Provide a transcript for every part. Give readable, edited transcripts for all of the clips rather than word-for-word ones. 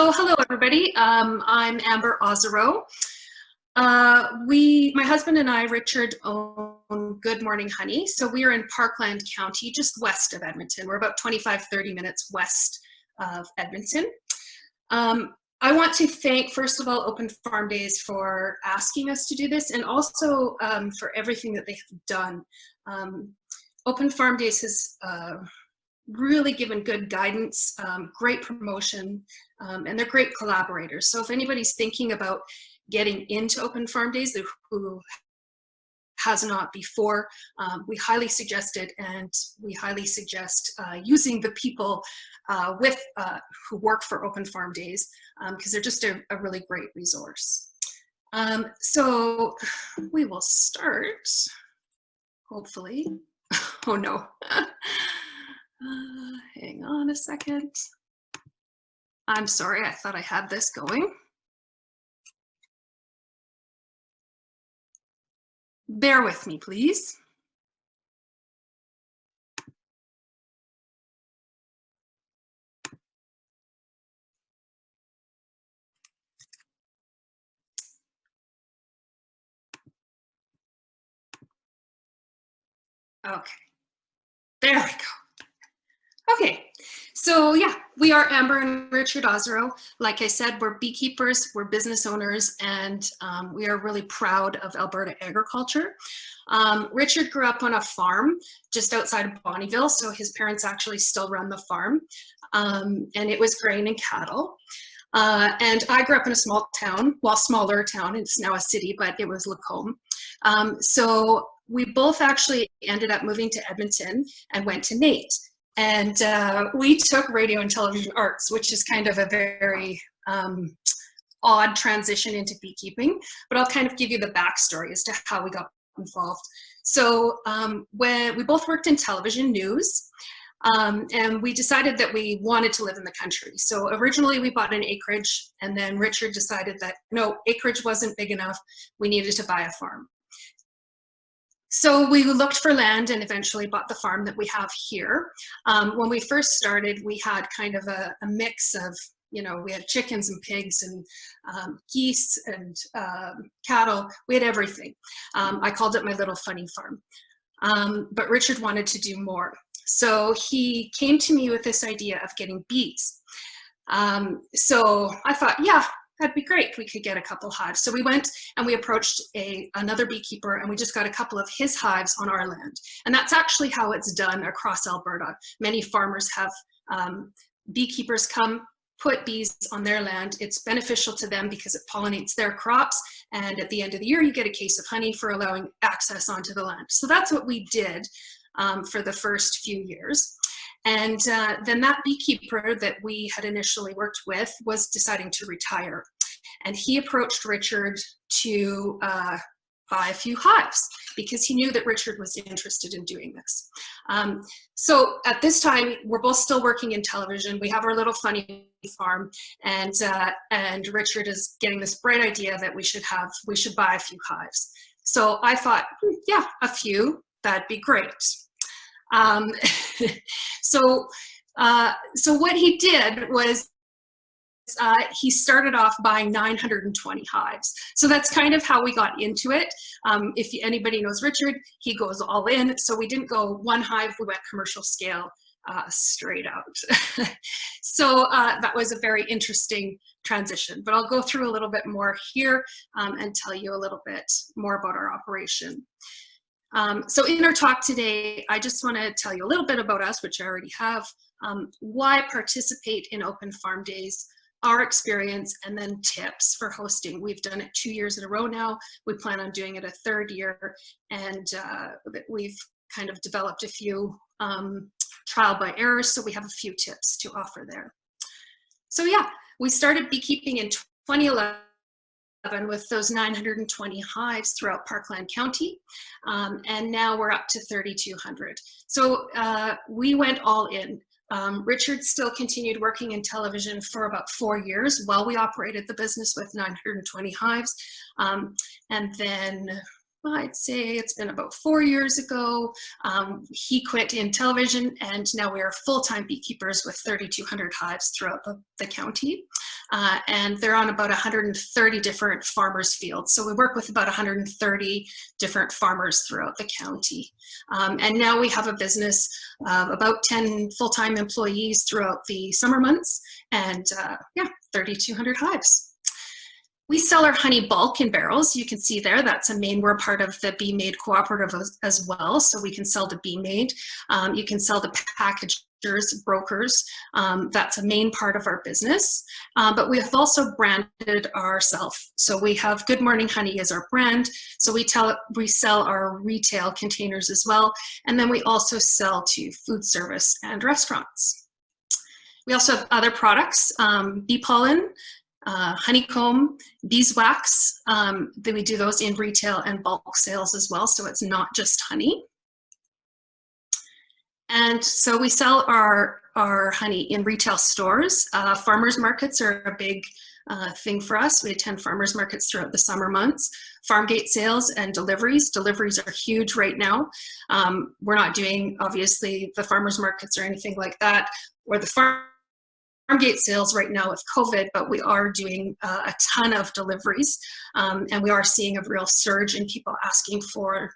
So hello everybody, I'm Amber Ozero. My husband and I, Richard, own Good Morning Honey. So we are in Parkland County, just west of Edmonton. We're about 25-30 minutes west of Edmonton. I want to thank, first of all, Open Farm Days for asking us to do this, and also for everything that they have done. Open Farm Days has really given good guidance, great promotion, and they're great collaborators. So if anybody's thinking about getting into Open Farm Days who has not before, we highly suggest it, and we highly suggest using the people who work for Open Farm Days, because they're just a really great resource. So we will start, hopefully. Oh no. Hang on a second. I'm sorry, I thought I had this going. Bear with me, please. Okay, there we go. Okay, so yeah, we are Amber and Richard Ozero. Like I said, we're beekeepers, we're business owners, and we are really proud of Alberta agriculture. Richard grew up on a farm just outside of Bonnyville, so his parents actually still run the farm, and it was grain and cattle. And I grew up in a small town, well, smaller town, it's now a city, but it was Lacombe. So we both actually ended up moving to Edmonton and went to NAIT. And we took radio and television arts, which is kind of a very odd transition into beekeeping, but I'll kind of give you the backstory as to how we got involved. So when we both worked in television news, and we decided that we wanted to live in the country. So originally we bought an acreage, and then Richard decided that no, acreage wasn't big enough, we needed to buy a farm. So we looked for land and eventually bought the farm that we have here. When we first started, we had kind of a mix of, you know, we had chickens and pigs and geese and cattle. We had everything. I called it my little funny farm. But Richard wanted to do more. So he came to me with this idea of getting bees. So I thought, yeah, that'd be great. We could get a couple hives. So we went and we approached another beekeeper, and we just got a couple of his hives on our land. And that's actually how it's done across Alberta. Many farmers have beekeepers come, put bees on their land. It's beneficial to them because it pollinates their crops. And at the end of the year, you get a case of honey for allowing access onto the land. So that's what we did for the first few years. And then that beekeeper that we had initially worked with was deciding to retire. And he approached Richard to buy a few hives because he knew that Richard was interested in doing this. So at this time, we're both still working in television. We have our little funny farm, and Richard is getting this bright idea that we should buy a few hives. So I thought, yeah, a few, that'd be great. So what he did was he started off buying 920 hives. So that's kind of how we got into it. If anybody knows Richard, he goes all in. So we didn't go one hive, we went commercial scale straight out. So that was a very interesting transition, but I'll go through a little bit more here and tell you a little bit more about our operation. So in our talk today, I just want to tell you a little bit about us, which I already have, why participate in Open Farm Days, our experience, and then tips for hosting. We've done it 2 years in a row now. We plan on doing it a third year, and we've kind of developed a few trial by errors, so we have a few tips to offer there. So yeah, we started beekeeping in 2011. With those 920 hives throughout Parkland County, and now we're up to 3,200. So we went all in. Richard still continued working in television for about 4 years while we operated the business with 920 hives. And then I'd say it's been about 4 years ago. He quit in television, and now we are full-time beekeepers with 3,200 hives throughout the county. And they're on about 130 different farmers' fields. So we work with about 130 different farmers throughout the county. And now we have a business of about 10 full-time employees throughout the summer months, and yeah, 3,200 hives. We sell our honey bulk in barrels. You can see there, that's a main, we're a part of the Bee Made Cooperative as well, so we can sell to Bee Made. You can sell to packagers, brokers. That's a main part of our business. But we have also branded ourselves. So we have Good Morning Honey as our brand. So we sell our retail containers as well. And then we also sell to food service and restaurants. We also have other products, bee pollen, honeycomb, beeswax. We do those in retail and bulk sales as well, so it's not just honey. And so we sell our honey in retail stores. Farmers markets are a big thing for us. We attend farmers markets throughout the summer months. Farm gate sales and deliveries. Deliveries are huge right now. We're not doing, obviously, the farmers markets or anything like that, or the farm gate sales right now with COVID, but we are doing a ton of deliveries, and we are seeing a real surge in people asking for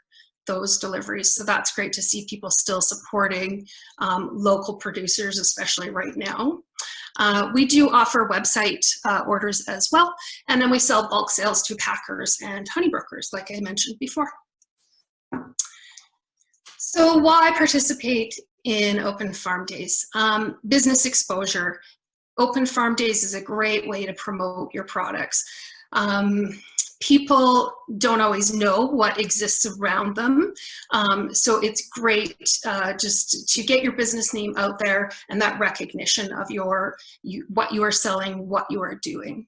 those deliveries. So that's great to see people still supporting local producers, especially right now. We do offer website orders as well, and then we sell bulk sales to packers and honey brokers, like I mentioned before. So why participate in Open Farm Days? Business exposure. Open Farm Days is a great way to promote your products. People don't always know what exists around them, so it's great just to get your business name out there and that recognition of what you are selling, what you are doing.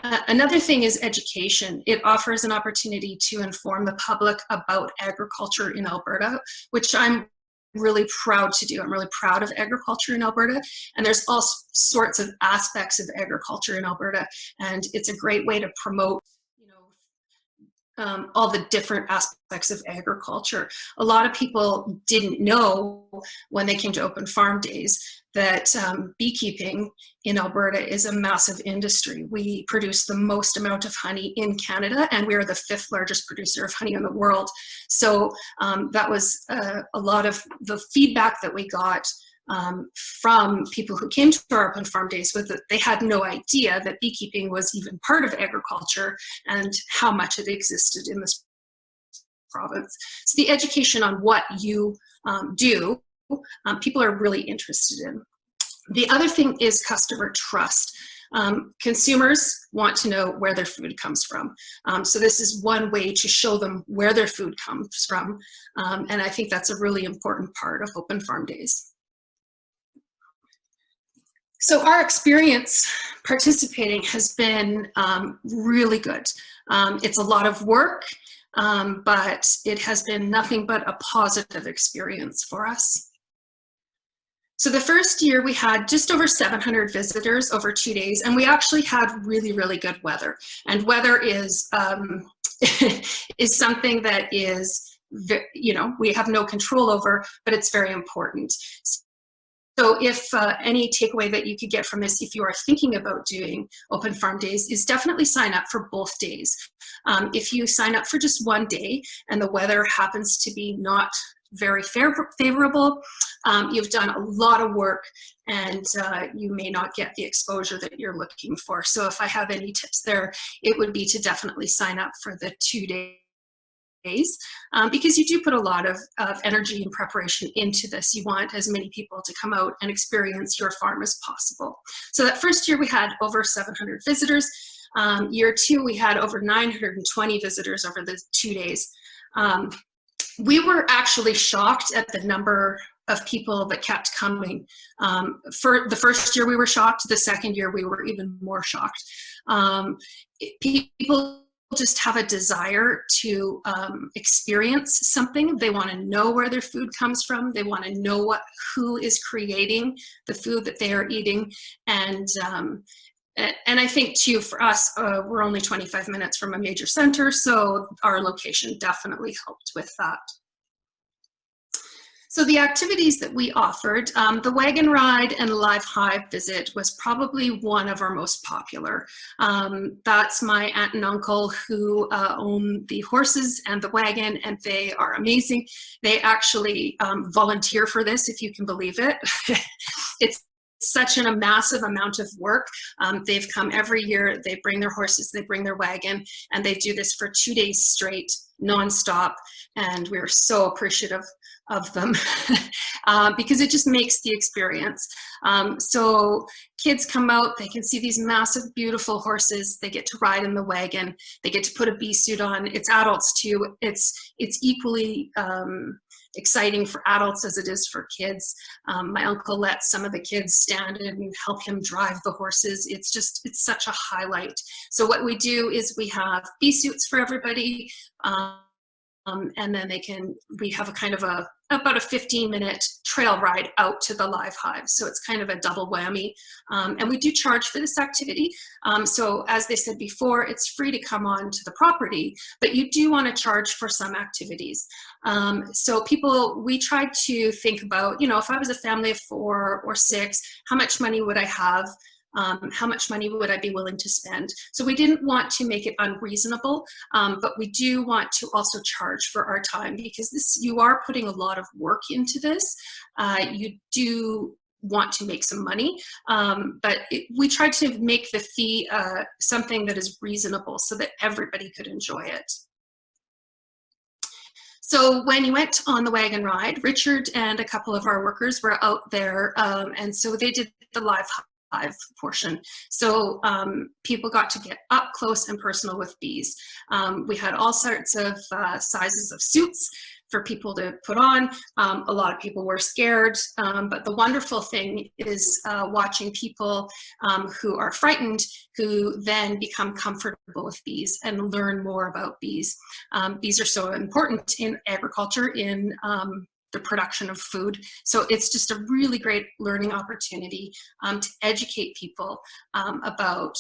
Another thing is education. It offers an opportunity to inform the public about agriculture in Alberta, which I'm really proud to do. I'm really proud of agriculture in Alberta, and there's all sorts of aspects of agriculture in Alberta, and it's a great way to promote, all the different aspects of agriculture. A lot of people didn't know when they came to Open Farm Days that beekeeping in Alberta is a massive industry. We produce the most amount of honey in Canada, and we are the 5th largest producer of honey in the world. So that was a lot of the feedback that we got from people who came to our Open Farm Days, was that they had no idea that beekeeping was even part of agriculture and how much it existed in this province. So the education on what you do, people are really interested in. The other thing is customer trust. Consumers want to know where their food comes from. So this is one way to show them where their food comes from. And I think that's a really important part of Open Farm Days. So our experience participating has been really good. It's a lot of work, but it has been nothing but a positive experience for us. So the first year we had just over 700 visitors over 2 days, and we actually had really, really good weather. And weather is is something that is, we have no control over, but it's very important. So if any takeaway that you could get from this, if you are thinking about doing Open Farm Days, is definitely sign up for both days. If you sign up for just one day and the weather happens to be not very favorable, you've done a lot of work, and you may not get the exposure that you're looking for. So if I have any tips there, it would be to definitely sign up for the 2 days. Because you do put a lot of energy and preparation into this. You want as many people to come out and experience your farm as possible. So that first year we had over 700 visitors. Year 2 we had over 920 visitors over the 2 days. We were actually shocked at the number of people that kept coming. For the first year we were shocked. The second year we were even more shocked. People just have a desire to experience something. They want to know where their food comes from. They want to know who is creating the food that they are eating. And And I think too, for us, we're only 25 minutes from a major center, so our location definitely helped with that. So the activities that we offered, the wagon ride and live hive visit was probably one of our most popular. That's my aunt and uncle who own the horses and the wagon, and they are amazing. They actually volunteer for this, if you can believe it. It's such a massive amount of work. They've come every year, they bring their horses, they bring their wagon, and they do this for 2 days straight, nonstop, and we're so appreciative of them because it just makes the experience. So kids come out, they can see these massive, beautiful horses, they get to ride in the wagon, they get to put a bee suit on. It's adults too. It's equally exciting for adults as it is for kids. My uncle lets some of the kids stand and help him drive the horses. It's such a highlight. So what we do is we have bee suits for everybody, and then we have a kind of about a 15-minute trail ride out to the live hive. So it's kind of a double whammy. And we do charge for this activity. So as they said before, it's free to come on to the property, but you do want to charge for some activities. So we tried to think about, if I was a family of 4 or 6, how much money would I have? How much money would I be willing to spend? So we didn't want to make it unreasonable, but we do want to also charge for our time, because you are putting a lot of work into this. You do want to make some money, but we tried to make the fee something that is reasonable so that everybody could enjoy it. So when you went on the wagon ride, Richard and a couple of our workers were out there, and so they did the live hive portion. So people got to get up close and personal with bees. We had all sorts of sizes of suits for people to put on. A lot of people were scared, but the wonderful thing is watching people who are frightened, who then become comfortable with bees and learn more about bees. Bees are so important in agriculture, in the production of food. So it's just a really great learning opportunity to educate people about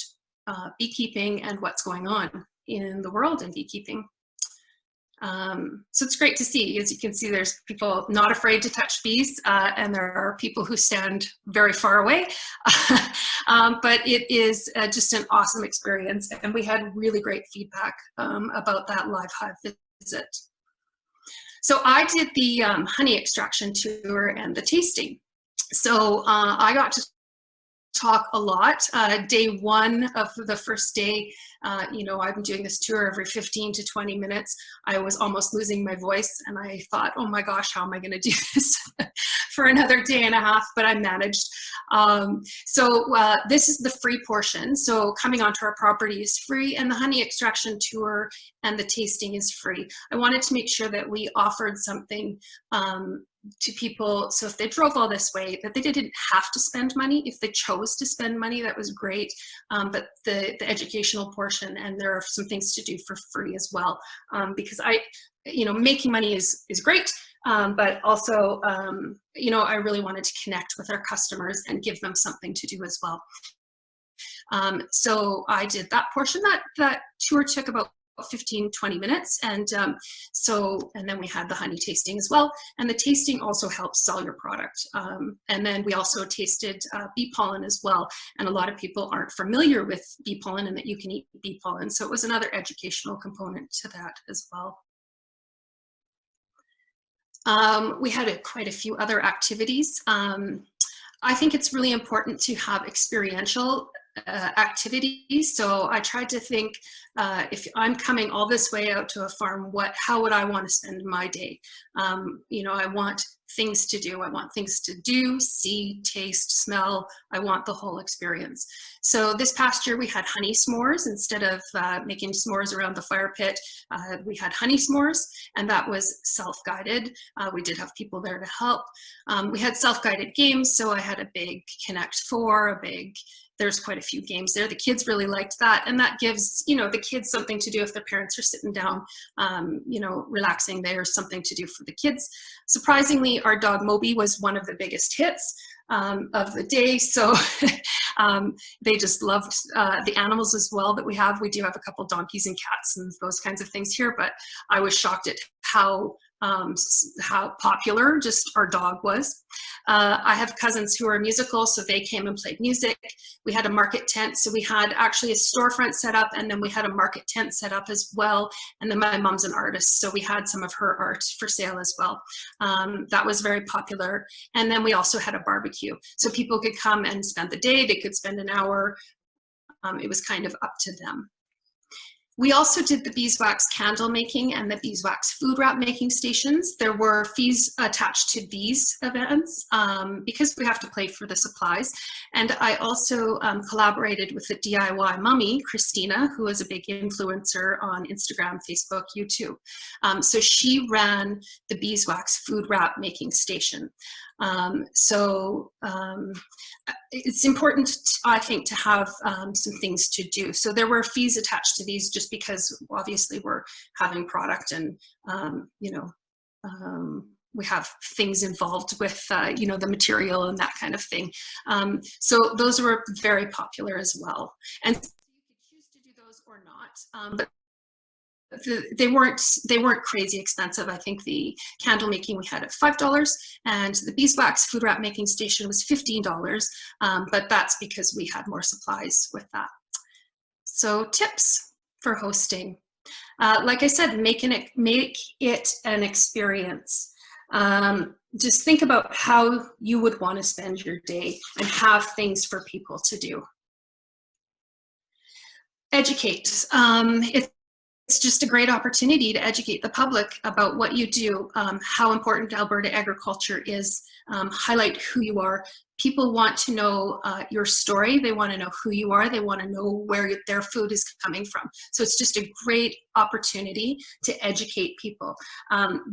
beekeeping and what's going on in the world in beekeeping. So it's great to see. As you can see, there's people not afraid to touch bees, and there are people who stand very far away. But it is just an awesome experience, and we had really great feedback about that live hive visit. So I did the honey extraction tour and the tasting. So I got to talk a lot. Day 1 of the first day, I've been doing this tour every 15 to 20 minutes. I was almost losing my voice, and I thought, oh my gosh, how am I going to do this for another day and a half? But I managed. So this is the free portion. So coming onto our property is free, and the honey extraction tour and the tasting is free. I wanted to make sure that we offered something to people, so if they drove all this way, that they didn't have to spend money. If they chose to spend money, that was great. But the educational portion, and there are some things to do for free as well, because making money is great, but also I really wanted to connect with our customers and give them something to do as well. So I did that portion. That tour took about 15-20 minutes, and then we had the honey tasting as well, and the tasting also helps sell your product. And then we also tasted bee pollen as well, and a lot of people aren't familiar with bee pollen and that you can eat bee pollen, so it was another educational component to that as well. We had quite a few other activities. I think it's really important to have experiential activities. So I tried to think, if I'm coming all this way out to a farm, how would I want to spend my day? I want things to do. I want things to do, see, taste, smell. I want the whole experience. So this past year we had honey s'mores. Instead of making s'mores around the fire pit, we had honey s'mores, and that was self-guided. We did have people there to help. We had self-guided games, so I had a big Connect 4, there's quite a few games there. The kids really liked that, and that gives the kids something to do if their parents are sitting down, relaxing. There's something to do for the kids. Surprisingly, our dog Moby was one of the biggest hits. of the day. So they just loved the animals as well that we have. We do have a couple donkeys and cats and those kinds of things here, but I was shocked at how popular just our dog was. I have cousins who are musical, so they came and played music. We had a market tent, so we had actually a storefront set up, and then we had a market tent set up as well. And then my mom's an artist, so we had some of her art for sale as well. That was very popular. And then we also had a barbecue, so people could come and spend the day. They could spend an hour. It was kind of up to them. We also did the beeswax candle making and the beeswax food wrap making stations. There were fees attached to these events because we have to pay for the supplies. And I also collaborated with the DIY mummy, Christina, who is a big influencer on Instagram, Facebook, YouTube. So she ran the beeswax food wrap making station. It's important, I think, to have some things to do. So there were fees attached to these just because obviously we're having product and, we have things involved with, the material and that kind of thing. So those were very popular as well. And so you could choose to do those or not, but they weren't crazy expensive. I think the candle making we had at $5, and the beeswax food wrap making station was $15, but that's because we had more supplies with that. So tips for hosting. Like I said, make it an experience. Just think about how you would want to spend your day and have things for people to do. Educate. It's just a great opportunity to educate the public about what you do, how important Alberta agriculture is, highlight who you are. People want to know your story. They want to know who you are. They want to know where their food is coming from. So it's just a great opportunity to educate people.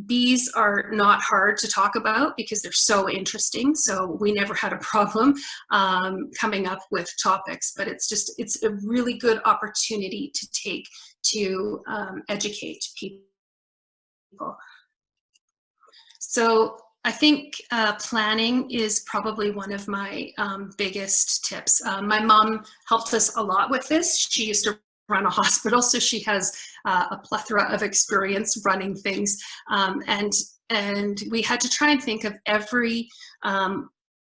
Bees are not hard to talk about because they're so interesting. So we never had a problem coming up with topics, but it's a really good opportunity to take to educate people. So I think planning is probably one of my biggest tips. My mom helped us a lot with this. She used to run a hospital, so she has a plethora of experience running things. And we had to try and think of every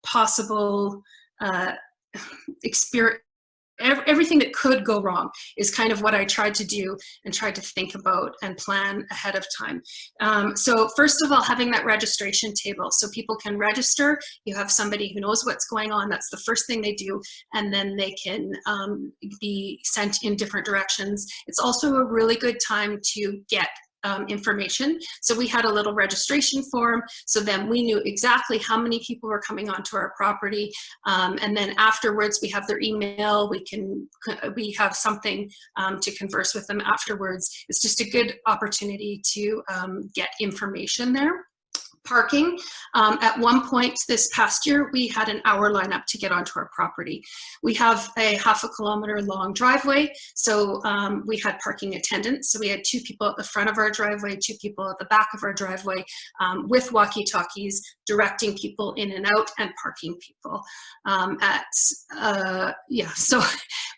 possible experience. Everything that could go wrong is kind of what I tried to do and tried to think about and plan ahead of time. So first of all, having that registration table so people can register. You have somebody who knows what's going on. That's the first thing they do. And then they can be sent in different directions. It's also a really good time to get information. So we had a little registration form, so then we knew exactly how many people were coming onto our property, and then afterwards we have their email. We have something to converse with them afterwards. It's just a good opportunity to get information there. Parking. At one point this past year, we had an hour lineup to get onto our property. We have a half a kilometer long driveway, so we had parking attendants. So we had 2 people at the front of our driveway, 2 people at the back of our driveway with walkie-talkies, directing people in and out and parking people. So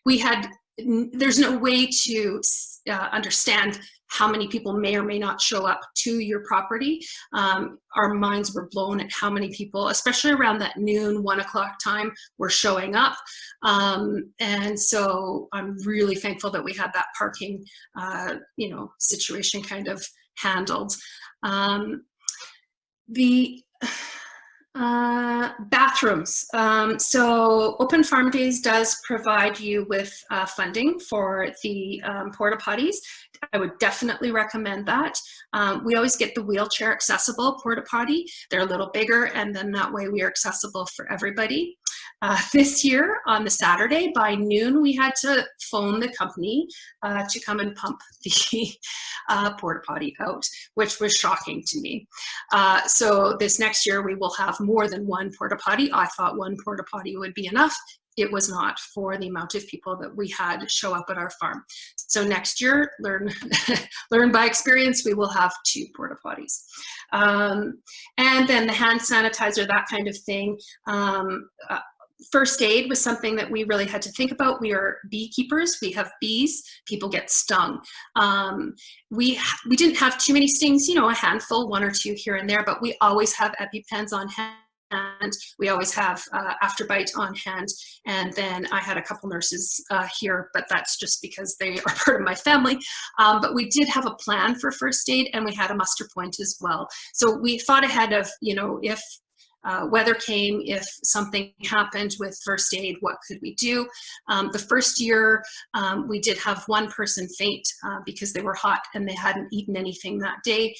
we had, there's no way to understand how many people may or may not show up to your property. Our minds were blown at how many people, especially around that noon, 1 o'clock time, were showing up. And so I'm really thankful that we had that parking, situation kind of handled. Bathrooms. So Open Farm Days does provide you with funding for the porta potties. I would definitely recommend that. We always get the wheelchair accessible porta potty. They're a little bigger, and then that way we are accessible for everybody. This year on the Saturday by noon, we had to phone the company to come and pump the porta potty out, which was shocking to me. So this next year we will have more than 1 porta potty. I thought 1 porta potty would be enough. it was not for the amount of people that we had show up at our farm. So next year, learn by experience, we will have 2 porta potties. And then the hand sanitizer, that kind of thing. First aid was something that we really had to think about. We are beekeepers. We have bees. People get stung. We didn't have too many stings, you know, a handful, 1 or 2 here and there, but we always have EpiPens on hand. We always have Afterbite on hand. And then I had a couple nurses here, but that's just because they are part of my family. But we did have a plan for first aid, and we had a muster point as well. So we thought ahead of, you know, if weather came, if something happened with first aid, what could we do? The first year, we did have 1 person faint because they were hot and they hadn't eaten anything that day.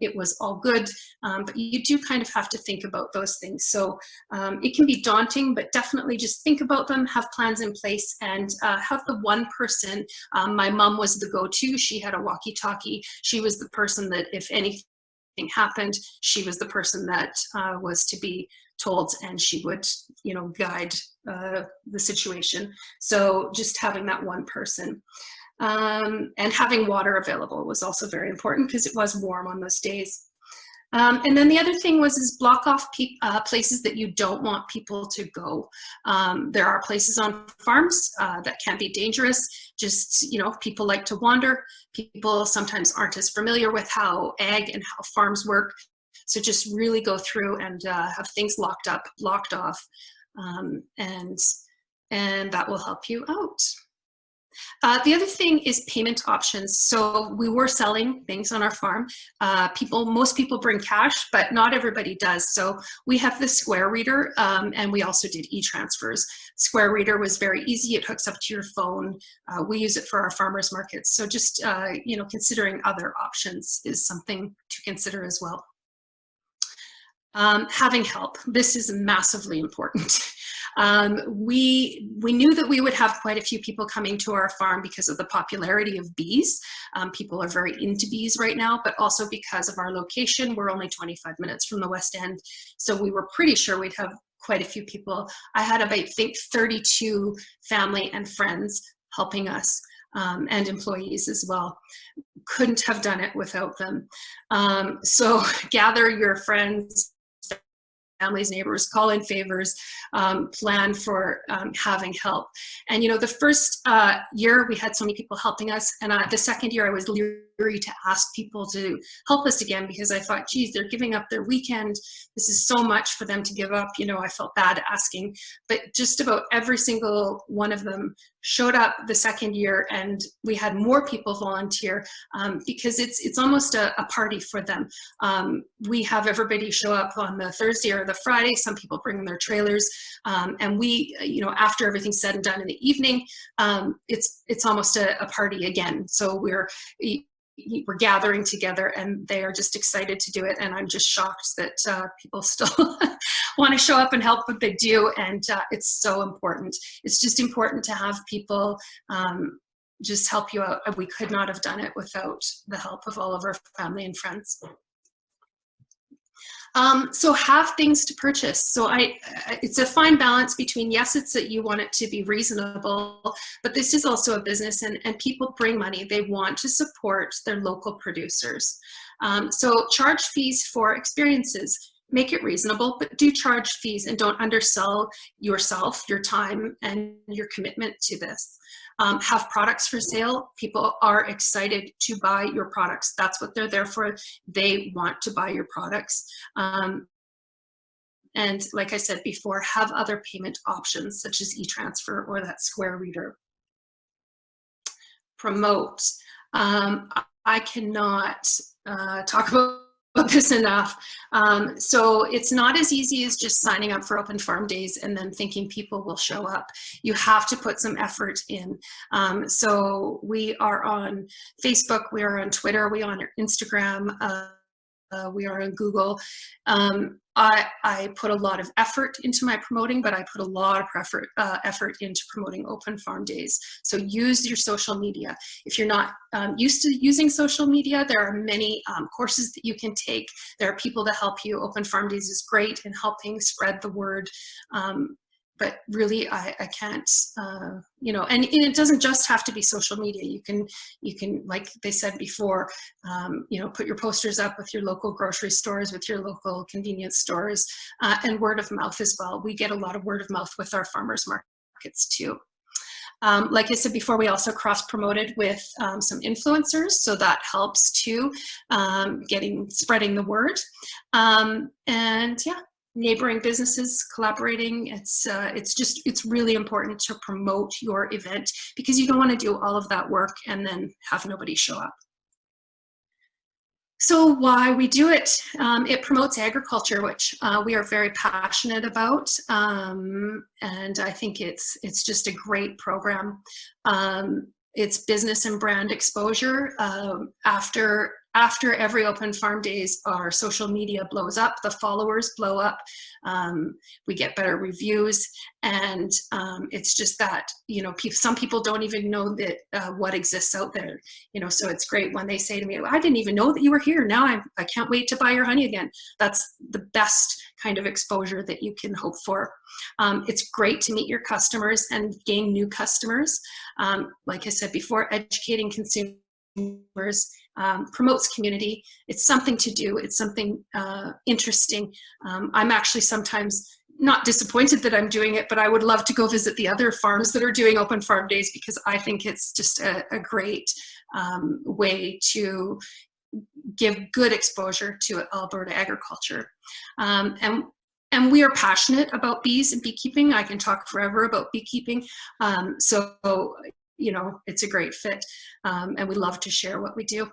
It was all good, but you do kind of have to think about those things. So it can be daunting, but definitely just think about them, have plans in place, and have the 1 person. My mom was the go-to. She had a walkie-talkie. She was the person that if anything happened, she was the person that was to be told, and she would, you know, guide the situation. So just having that 1 person, and having water available was also very important because it was warm on those days. And then the other thing is block off places that you don't want people to go. There are places on farms that can be dangerous. Just, you know, people like to wander. People sometimes aren't as familiar with how ag and how farms work. So just really go through and have things locked off, and that will help you out. The other thing is payment options. So we were selling things on our farm. Most people bring cash, but not everybody does. So we have the Square Reader, and we also did e-transfers. Square Reader was very easy. It hooks up to your phone. We use it for our farmers markets. So just, you know, considering other options is something to consider as well. Having help. This is massively important. We knew that we would have quite a few people coming to our farm because of the popularity of bees. People are very into bees right now, but also because of our location. We're only 25 minutes from the West End, so we were pretty sure we'd have quite a few people. I had about, I think, 32 family and friends helping us, and employees as well. Couldn't have done it without them. So gather your friends, families, neighbors, call in favors, plan for having help. And, you know, the first year we had so many people helping us, and the second year I was leery to ask people to help us again because I thought, geez, they're giving up their weekend. This is so much for them to give up. You know, I felt bad asking, but just about every single one of them showed up the second year, and we had more people volunteer because it's almost a party for them. We have everybody show up on the Thursday or the Friday. Some people bring their trailers, and we, you know, after everything's said and done in the evening, it's almost a party again. So we're gathering together, and they are just excited to do it. And I'm just shocked that people still want to show up and help, but they do. And it's so important. It's just important to have people just help you out. We could not have done it without the help of all of our family and friends. So have things to purchase. So it's a fine balance between, yes, it's that you want it to be reasonable, but this is also a business, and people bring money. They want to support their local producers. So charge fees for experiences. Make it reasonable, but do charge fees, and don't undersell yourself, your time, and your commitment to this. Have products for sale. People are excited to buy your products. That's what they're there for. They want to buy your products. And like I said before, have other payment options such as e-transfer or that Square Reader. Promote. I cannot talk about this enough. So it's not as easy as just signing up for Open Farm Days and then thinking people will show up. You have to put some effort in. So we are on Facebook, we are on Twitter, we are on Instagram, we are on Google. I put a lot of effort into my promoting, but I put a lot of effort into promoting Open Farm Days. So use your social media. If you're not used to using social media, there are many courses that you can take. There are people to help you. Open Farm Days is great in helping spread the word. but really I can't, you know, and it doesn't just have to be social media. You can, like they said before, you know, put your posters up with your local grocery stores, with your local convenience stores, and word of mouth as well. We get a lot of word of mouth with our farmers markets too. Like I said before, we also cross-promoted with some influencers, so that helps too, spreading the word. And yeah, neighboring businesses collaborating. It's really important to promote your event, because you don't want to do all of that work and then have nobody show up. So why we do it? It promotes agriculture, which we are very passionate about, and I think it's just a great program. It's business and brand exposure. After every Open Farm Days, our social media blows up, the followers blow up, we get better reviews, and it's just that, you know, some people don't even know that what exists out there, you know, so it's great when they say to me, I didn't even know that you were here. Now I can't wait to buy your honey again. That's the best kind of exposure that you can hope for. It's great to meet your customers and gain new customers. Like I said before, educating consumers promotes community. It's something to do. It's something interesting. I'm actually sometimes not disappointed that I'm doing it, but I would love to go visit the other farms that are doing Open Farm Days, because I think it's just a great way to give good exposure to Alberta agriculture. And we are passionate about bees and beekeeping. I can talk forever about beekeeping. So, you know, it's a great fit, and we love to share what we do.